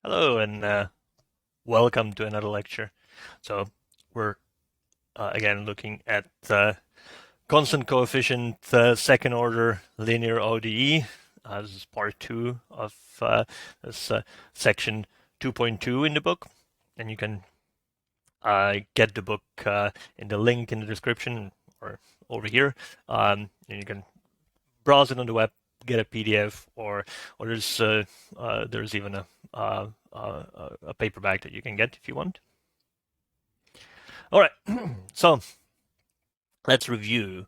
Hello and welcome to another lecture. So we're again looking at constant coefficient second order linear ODE. This is part two of this section 2.2 in the book, and you can get the book in the link in the description or over here, and you can browse it on the web, get a PDF, or there's even a paperback that you can get if you want. All right, so let's review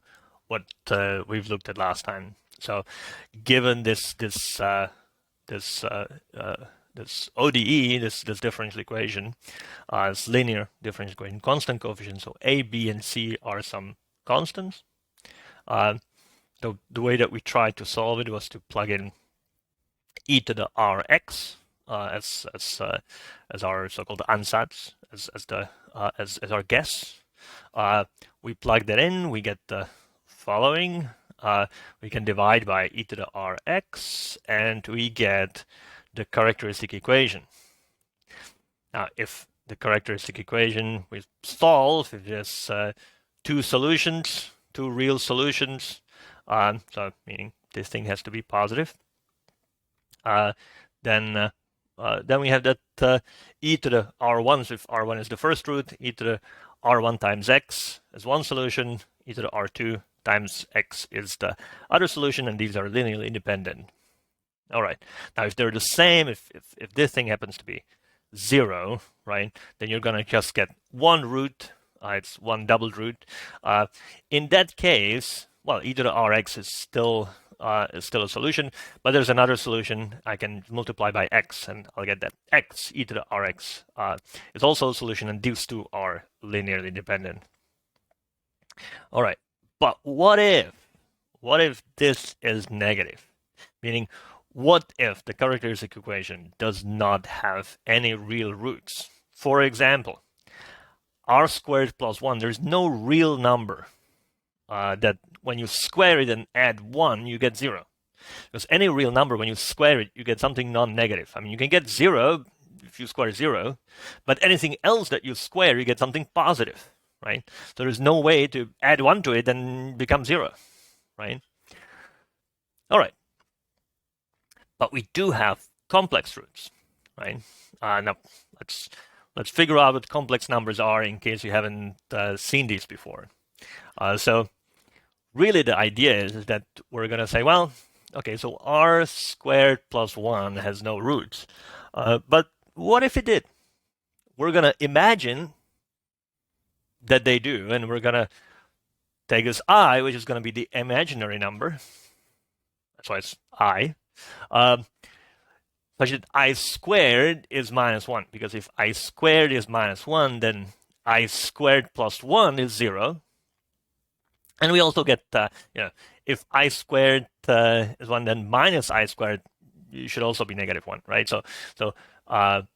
what we've looked at last time. So, given this ODE, this differential equation, this linear differential equation, constant coefficients. So A, B, and C are some constants. The way that we tried to solve it was to plug in e to the rx as our so-called ansatz, as our guess. We plug that in, we get the following. We can divide by e to the rx, and we get the characteristic equation. Now, if the characteristic equation we solve, if there's two solutions, two real solutions, so meaning this thing has to be positive, then we have that e to the r1. So if r1 is the first root, e to the r1 times x is one solution, e to the r2 times x is the other solution, and these are linearly independent. All right. Now, if they're the same, if this thing happens to be 0, right, then you're going to just get one root. It's one double root. In that case, well, e to the rx is still a solution, but there's another solution. I can multiply by x, and I'll get that x e to the rx is also a solution, and these two are linearly dependent. All right, but what if this is negative? Meaning, what if the characteristic equation does not have any real roots? For example, r squared plus 1, there's no real number that when you square it and add 1, you get 0. Because any real number, when you square it, you get something non-negative. I mean, you can get 0 if you square 0, but anything else that you square, you get something positive, right? So there's no way to add 1 to it and become 0, right? All right. But we do have complex roots, right? Now, let's figure out what complex numbers are in case you haven't seen these before. So really the idea is that we're going to say, well, okay, so r squared plus 1 has no roots. But what if it did? We're going to imagine that they do, and we're going to take this I, which is going to be the imaginary number. That's why it's I. Such that I squared is minus 1, because if I squared is minus 1, then I squared plus 1 is 0. And we also get, if I squared is 1, then minus I squared should also be negative 1, right? So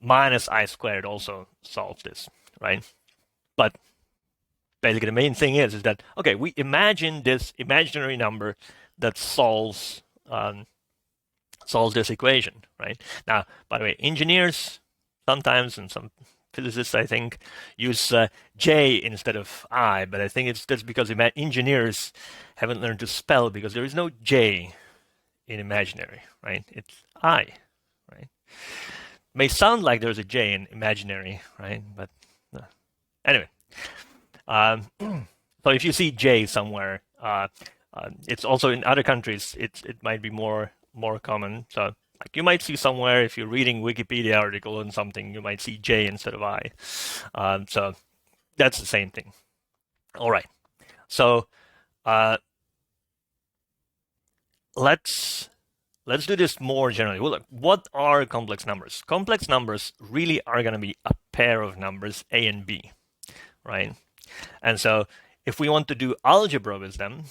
minus I squared also solves this, right? But basically the main thing is that, okay, we imagine this imaginary number that solves this equation, right? Now, by the way, engineers sometimes, and some physicists, I think, use J instead of I, but I think that's because engineers haven't learned to spell, because there is no J in imaginary, right? It's I, right? It may sound like there's a J in imaginary, right? But anyway, so if you see J somewhere, it's also in other countries. It might be more common. So like you might see somewhere, if you're reading Wikipedia article on something, you might see J instead of I. So that's the same thing. All right. So let's do this more generally. Well, look, what are complex numbers? Complex numbers really are going to be a pair of numbers, A and B, right? And so if we want to do algebra with them,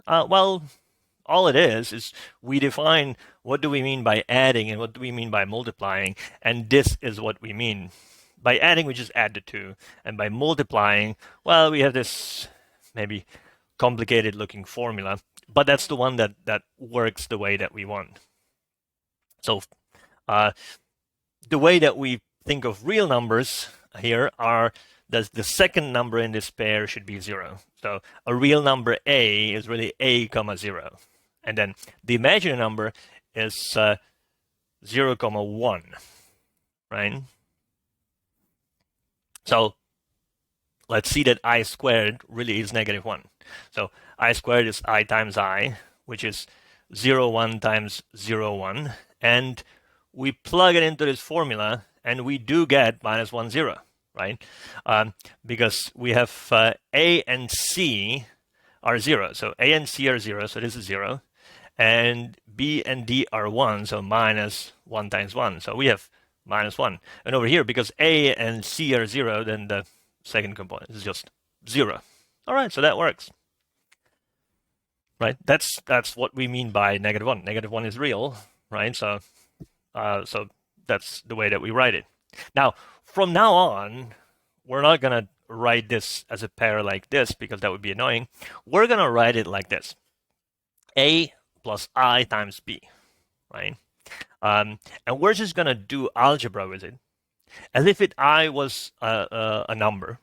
well, all it is we define what do we mean by adding and what do we mean by multiplying, and this is what we mean. By adding, we just add the two, and by multiplying, well, we have this maybe complicated looking formula, but that's the one that, works the way that we want. So the way that we think of real numbers here are that the second number in this pair should be 0. So a real number a is really a comma 0. And then the imaginary number is 0 comma 1, right? So let's see that I squared really is negative 1. So I squared is I times I, which is 0, 1 times 0, 1. And we plug it into this formula, and we do get minus 1, 0, right? Because we have A and C are 0. So A and C are 0, so this is 0. And B and D are 1, so minus 1 times 1. So we have minus 1. And over here, because A and C are 0, then the second component is just 0. All right, so that works. Right? That's what we mean by negative 1. Negative 1 is real, right? So that's the way that we write it. Now, from now on, we're not going to write this as a pair like this because that would be annoying. We're going to write it like this. A plus I times B, right? And we're just going to do algebra with it as if I was a number,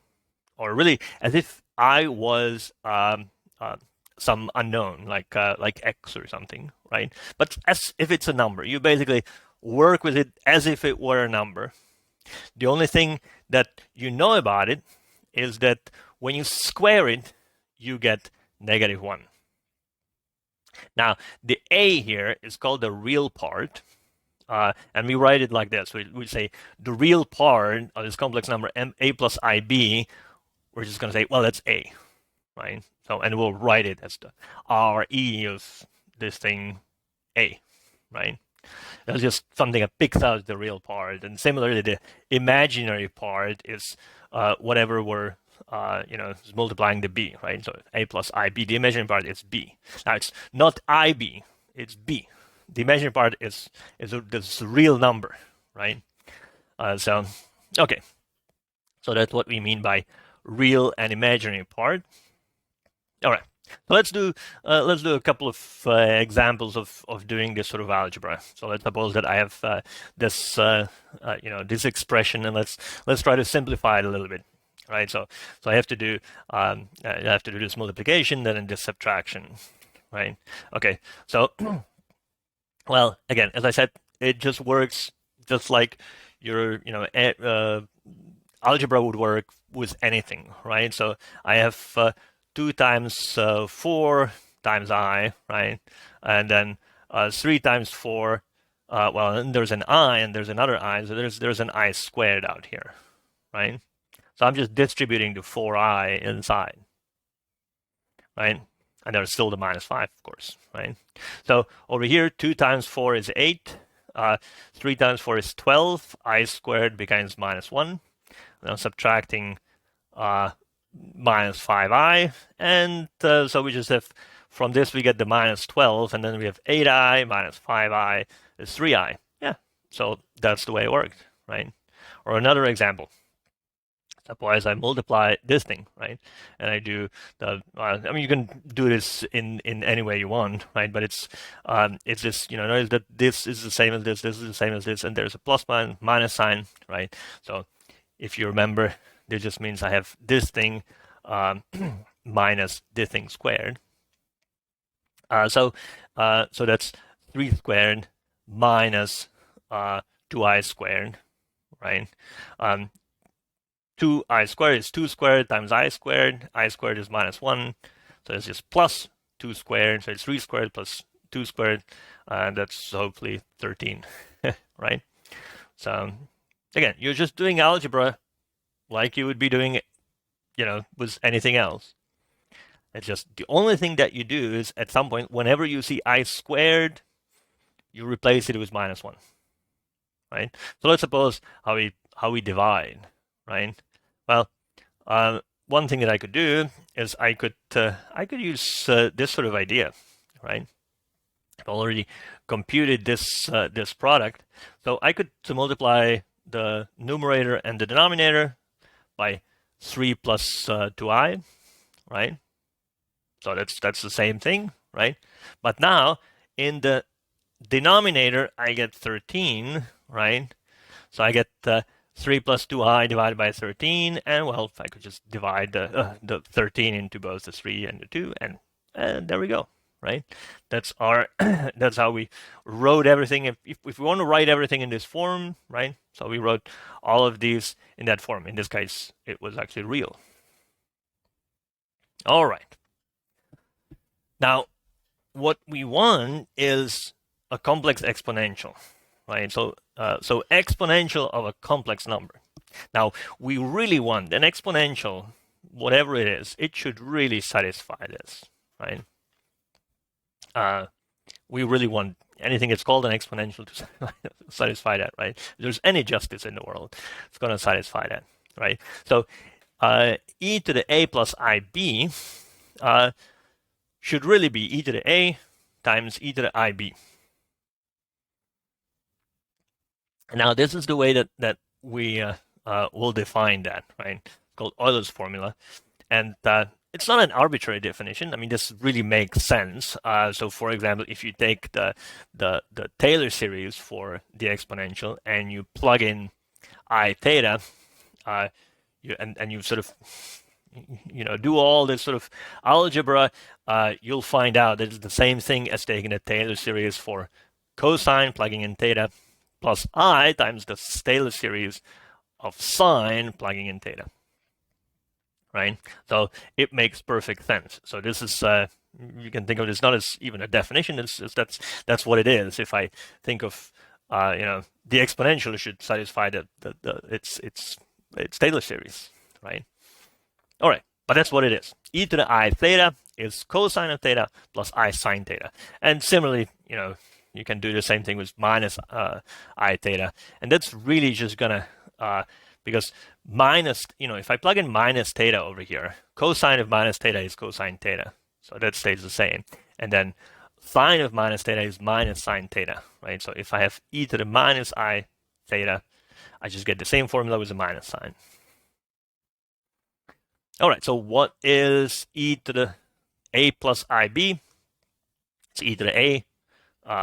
or really as if I was some unknown, like x or something, right? But as if it's a number. You basically work with it as if it were a number. The only thing that you know about it is that when you square it, you get negative 1. Now, the a here is called the real part, and we write it like this. We say the real part of this complex number, a plus ib, we're just going to say, well, that's a, right? So, and we'll write it as the re of this thing, a, right? That's just something that picks out the real part. And similarly, the imaginary part is whatever we're is multiplying the b, right? So a plus ib. The imaginary part is b. Now it's not ib, it's b. The imaginary part is this real number, right? So okay, so that's what we mean by real and imaginary part. All right. So let's do a couple of examples of doing this sort of algebra. So let's suppose that I have this this expression, and let's try to simplify it a little bit, right? So I have to do this multiplication, then this subtraction, right? Okay. So well, again, as I said, it just works just like your algebra would work with anything, right? So I have 2 times 4 times I, right? And then 3 times 4, well, and there's an I and there's another I, so there's an I squared out here, right? So I'm just distributing the 4I inside, right? And there's still the minus 5, of course, right? So over here, 2 times 4 is 8. 3 times 4 is 12. I squared becomes minus 1. Now subtracting minus 5i, and so we just have, from this we get the minus 12, and then we have 8i minus 5i is 3i. Yeah, so that's the way it works, right? Or another example. Suppose I multiply this thing, right? And I do the, I mean, you can do this in any way you want, right? But it's just, notice that this is the same as this is the same as this, and there's a plus minus sign, right? So if you remember, this just means I have this thing minus this thing squared. So that's 3 squared minus 2i squared, right? 2i squared is 2 squared times i squared. I squared is minus 1. So it's just plus 2 squared. So it's 3 squared plus 2 squared. And that's hopefully 13, right? So again, you're just doing algebra like you would be doing, with anything else. It's just the only thing that you do is at some point, whenever you see I squared, you replace it with minus 1, right? So let's suppose how we divide, right? Well, one thing that I could do is I could use this sort of idea, right? I've already computed this product, so I could multiply the numerator and the denominator by 3 plus 2i, right? So that's the same thing, right? But now in the denominator I get 13, right? So I get 3 plus 2i divided by 13, and well, I could just divide the 13 into both the 3 and the 2, and there we go, right? That's our that's how we wrote everything. If we want to write everything in this form, right? So we wrote all of these in that form. In this case, it was actually real. All right. Now, what we want is a complex exponential, right? So exponential of a complex number. Now, we really want an exponential, whatever it is, it should really satisfy this, right? We really want anything that's called an exponential to satisfy that, right? If there's any justice in the world, it's going to satisfy that, right? So e to the a plus ib should really be e to the a times e to the ib. Now, this is the way that we will define that, right? It's called Euler's formula. And it's not an arbitrary definition. I mean, this really makes sense. So, for example, if you take the Taylor series for the exponential and you plug in I theta, you sort of do all this sort of algebra, you'll find out that it's the same thing as taking the Taylor series for cosine, plugging in theta, plus I times the Taylor series of sine, plugging in theta. Right? So it makes perfect sense. So this is you can think of this not as even a definition. That's what it is. If I think of the exponential should satisfy its Taylor series, right? All right, but that's what it is. E to the I theta is cosine of theta plus I sine theta, and similarly, you can do the same thing with minus I theta, and that's really just gonna because minus, if I plug in minus theta over here, cosine of minus theta is cosine theta. So that stays the same. And then sine of minus theta is minus sine theta, right? So if I have e to the minus I theta, I just get the same formula with the minus sign. All right, so what is e to the a plus ib? It's e to the a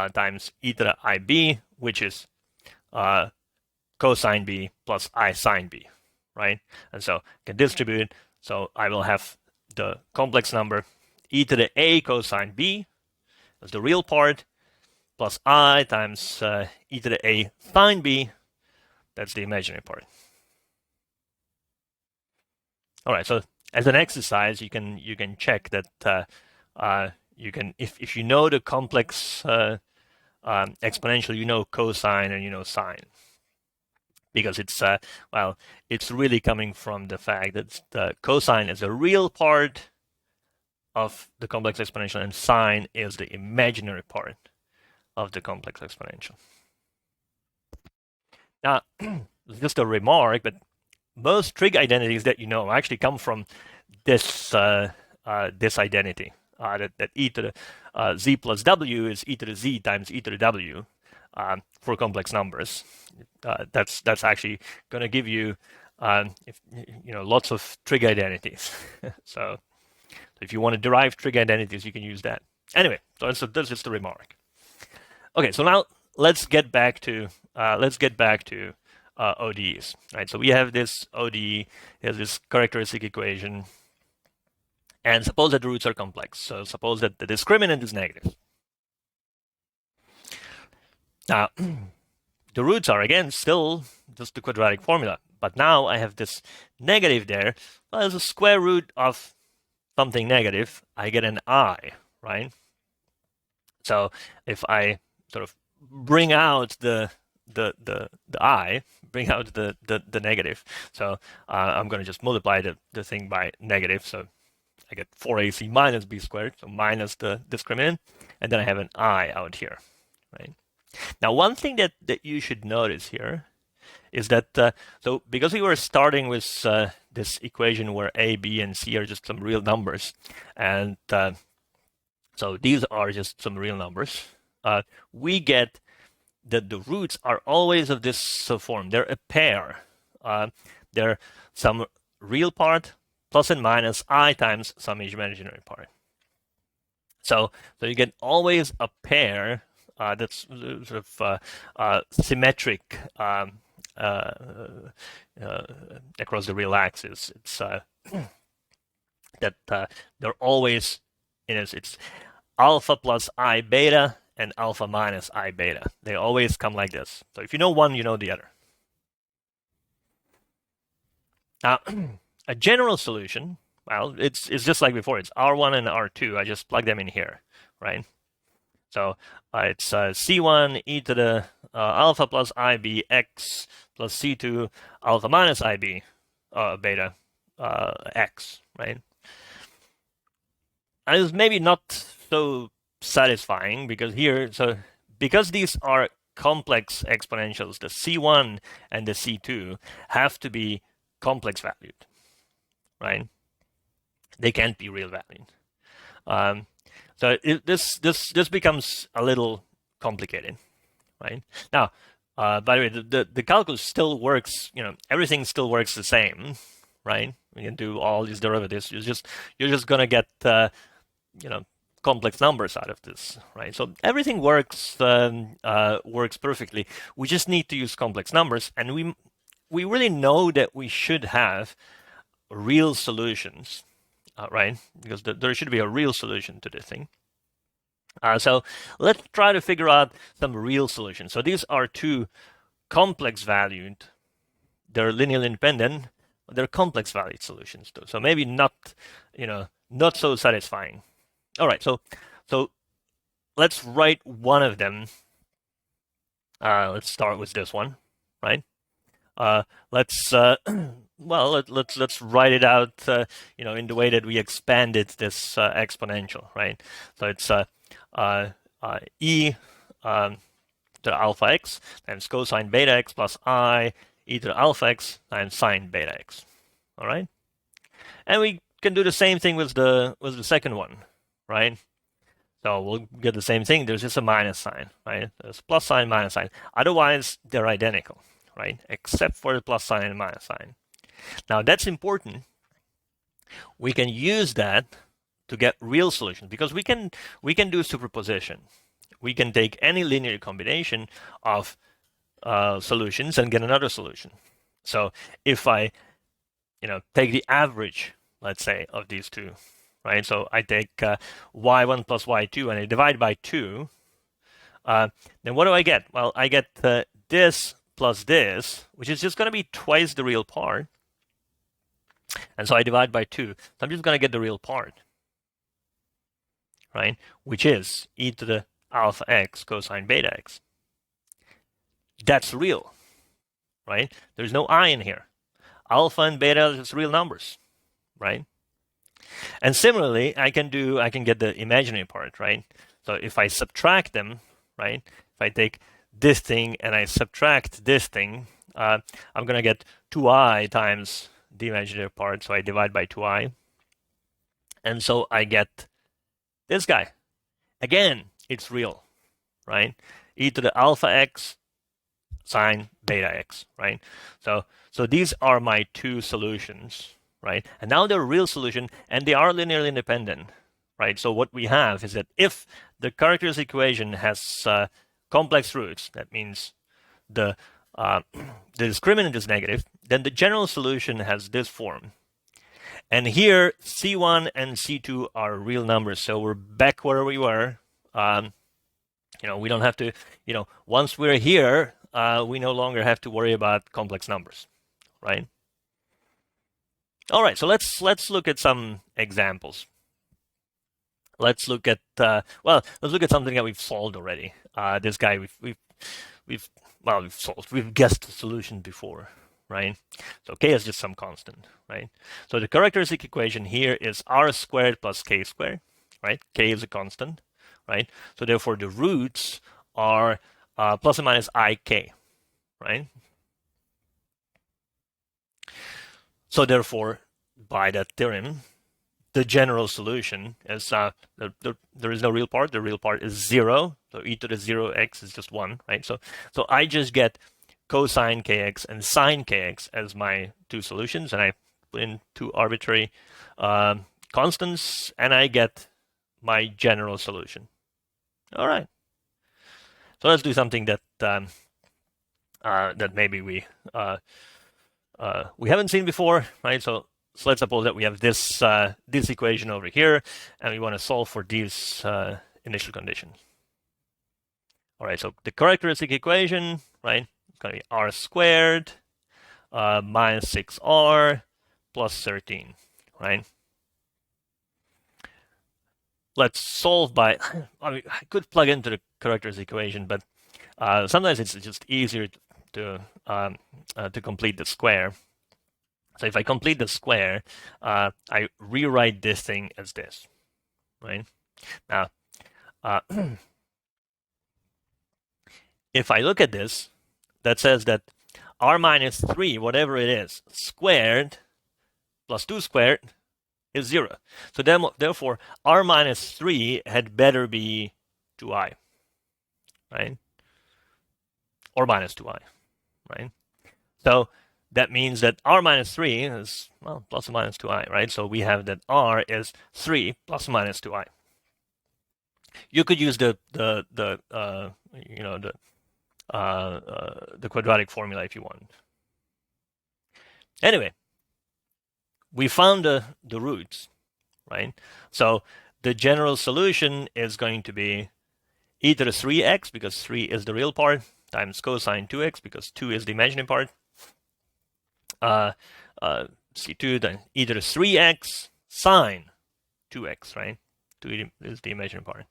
times e to the ib, which is cosine b plus I sine b, right? And so I can distribute. So I will have the complex number e to the a cosine b as the real part, plus I times e to the a sine b, that's the imaginary part. All right, so as an exercise, you can check that you can, if you know the complex exponential, you know cosine and you know sine, because it's really coming from the fact that the cosine is a real part of the complex exponential and sine is the imaginary part of the complex exponential. Now, just a remark, but most trig identities that you know actually come from this this identity, that e to the z plus w is e to the z times e to the w for complex numbers. That's actually going to give you lots of trig identities. So if you want to derive trig identities, you can use that. Anyway, so that's just a remark. Okay, so now let's get back to ODEs, right? So we have this ODE, here's this characteristic equation, and suppose that the roots are complex. So suppose that the discriminant is negative. Now, the roots are, again, still just the quadratic formula, but now I have this negative there. Well, as a square root of something negative, I get an I, right? So if I sort of bring out the I, bring out the negative. So I'm going to just multiply the thing by negative. So I get 4ac minus b squared, so minus the discriminant, and then I have an I out here, right? Now, one thing that you should notice here is that, so because we were starting with this equation where a, b, and c are just some real numbers, and so these are just some real numbers, we get that the roots are always of this form. They're a pair. They're some real part plus and minus I times some imaginary part. So you get always a pair that's sort of symmetric across the real axis. It's that they're always, it's alpha plus I beta and alpha minus I beta. They always come like this. So if you know one, you know the other. Now, a general solution, well, it's just like before. It's R1 and R2. I just plug them in here, right? So it's C1 e to the alpha plus IB x plus C2 alpha minus IB beta x, right? And it's maybe not so satisfying because here, so because these are complex exponentials, the C1 and the C2 have to be complex valued, right? They can't be real valued. So this becomes a little complicated, right? Now, by the way, the calculus still works. Everything still works the same, right? We can do all these derivatives. You're just gonna get complex numbers out of this, right? So everything works perfectly. We just need to use complex numbers, and we really know that we should have real solutions, right? Because there should be a real solution to this thing. So let's try to figure out some real solutions. So these are two complex valued. They're linearly independent. They're complex valued solutions too. So maybe not so satisfying. All right. So let's write one of them. Let's start with this one, right? Let's let's write it out, in the way that we expanded this exponential, right? So it's e to the alpha x times cosine beta x plus I e to the alpha x times sine beta x. All right, and we can do the same thing with the second one, right? So we'll get the same thing. There's just a minus sign, right? There's plus sign, minus sign. Otherwise, they're identical, right? Except for the plus sign and minus sign. Now that's important. We can use that to get real solutions because we can do superposition. We can take any linear combination of solutions and get another solution. So if I take the average, let's say, of these two, right? So I take y1 plus y2 and I divide by 2. Then what do I get? Well, I get this plus this, which is just going to be twice the real part. And so I divide by 2. So I'm just going to get the real part, right? Which is e to the alpha x cosine beta x. That's real, right? There's no I in here. Alpha and beta are just real numbers, right? And similarly, I can get the imaginary part, right? So if I subtract them, right? If I take this thing and I subtract this thing, I'm going to get 2i times the imaginary part. So I divide by 2i. And so I get this guy. Again, it's real, right? E to the alpha x sine beta x, right? So these are my two solutions, right? And now they're a real solution and they are linearly independent, right? So what we have is that if the characteristic equation has complex roots, that means the discriminant is negative, then the general solution has this form. And here, C1 and C2 are real numbers. So we're back where we were. We don't have to, once we're here, we no longer have to worry about complex numbers, right? All right, so let's look at some examples. Let's look at let's look at something that we've solved already. This guy we've solved. We've guessed the solution before, right? So k is just some constant, right? So the characteristic equation here is r squared plus k squared, right? K is a constant, right? So therefore the roots are plus or minus ik, right? So therefore, by that theorem, the general solution is there is no real part. The real part is 0. So e to the 0x is just 1, right? So I just get cosine kx and sine kx as my two solutions, and I put in two arbitrary constants, and I get my general solution. All right. So let's do something that that maybe we haven't seen before, right? So let's suppose that we have this this equation over here, and we want to solve for these initial conditions. All right, so the characteristic equation, right, it's going to be r squared minus 6r plus 13, right? Let's solve by, I mean, I could plug into the characteristic equation, but sometimes it's just easier to complete the square. So if I complete the square, I rewrite this thing as this, right? Now, if I look at this, that says that r minus 3, whatever it is, squared plus 2 squared is 0. So therefore, r minus 3 had better be 2i, right? Or minus 2i, right? So that means that r minus 3 is, well, plus or minus 2i, right? So we have that r is 3 plus or minus 2i. You could use the quadratic formula if you want. Anyway, we found the roots, right? So the general solution is going to be e to the 3x, because 3 is the real part, times cosine 2x, because 2 is the imaginary part. C2, then e to the 3x sine 2x, right? 2 is the imaginary part.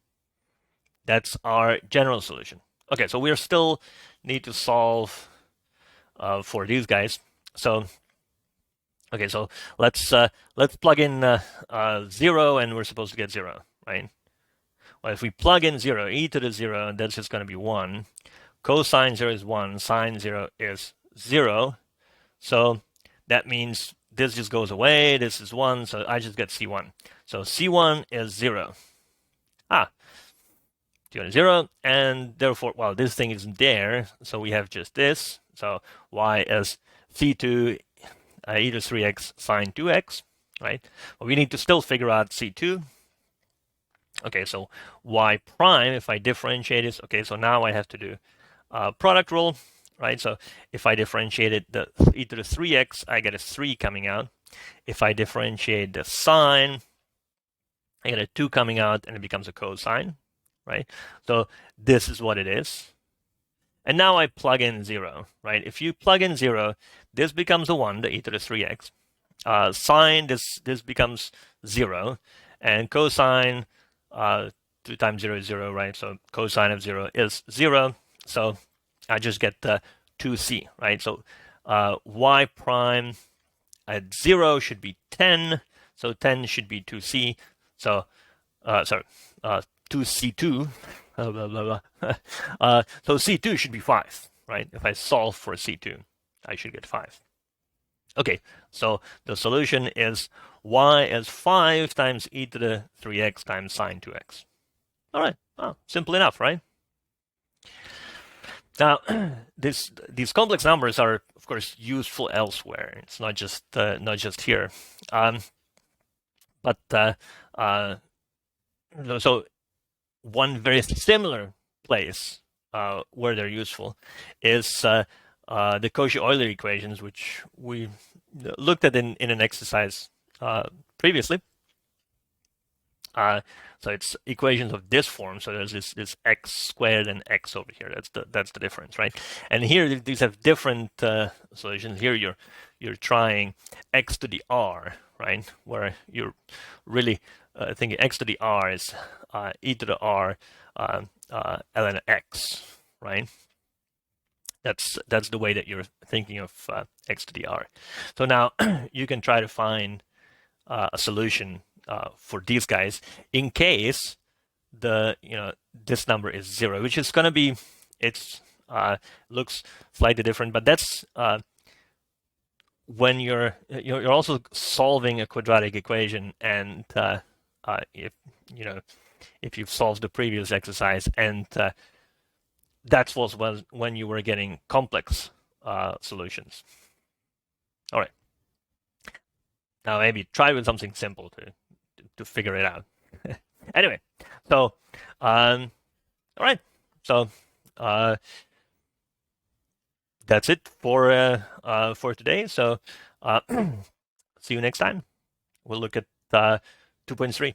That's our general solution. Okay, so we still need to solve for these guys. So, okay, so let's plug in 0, and we're supposed to get 0, right? Well, if we plug in 0, e to the 0, that's just going to be 1. Cosine 0 is 1, sine 0 is 0. So that means this just goes away. This is 1, so I just get c1. So c1 is 0. 0, and therefore, well, this thing isn't there, so we have just this. So y is c2 e to 3x sine 2x, right? Well, we need to still figure out c2. Okay, so y prime, if I differentiate this, okay, so now I have to do product rule, right? So if I differentiated the e to the 3x, I get a 3 coming out. If I differentiate the sine, I get a 2 coming out, and it becomes a cosine, right? So this is what it is. And now I plug in 0, right? If you plug in 0, this becomes a 1, the e to the 3x. Sine, this becomes 0. And cosine, 2 times 0 is 0, right? So cosine of 0 is 0. So I just get the 2c, right? So y prime at 0 should be 10. So 10 should be 2c. So, 2c2. Blah, blah, blah, blah. So c2 should be 5, right? If I solve for c2, I should get 5. Okay, so the solution is y is 5 times e to the 3x times sine 2x. All right, well, simple enough, right? Now, these complex numbers are, of course, useful elsewhere. It's not just here. So one very similar place where they're useful is the Cauchy-Euler equations, which we looked at in an exercise previously. So it's equations of this form. So there's this x squared and x over here. That's the difference, right? And here these have different solutions. Here you're trying x to the r, right? Where you're really thinking x to the r is e to the r ln x, right? That's the way that you're thinking of x to the r. So now you can try to find a solution for these guys in case this number is 0, which is going to be, it's looks slightly different, but that's when you're also solving a quadratic equation, and if you've solved the previous exercise, and that was when you were getting complex solutions. All right. Now maybe try with something simple to figure it out. Anyway, so all right. So that's it for today. So see you next time. We'll look at 2.3.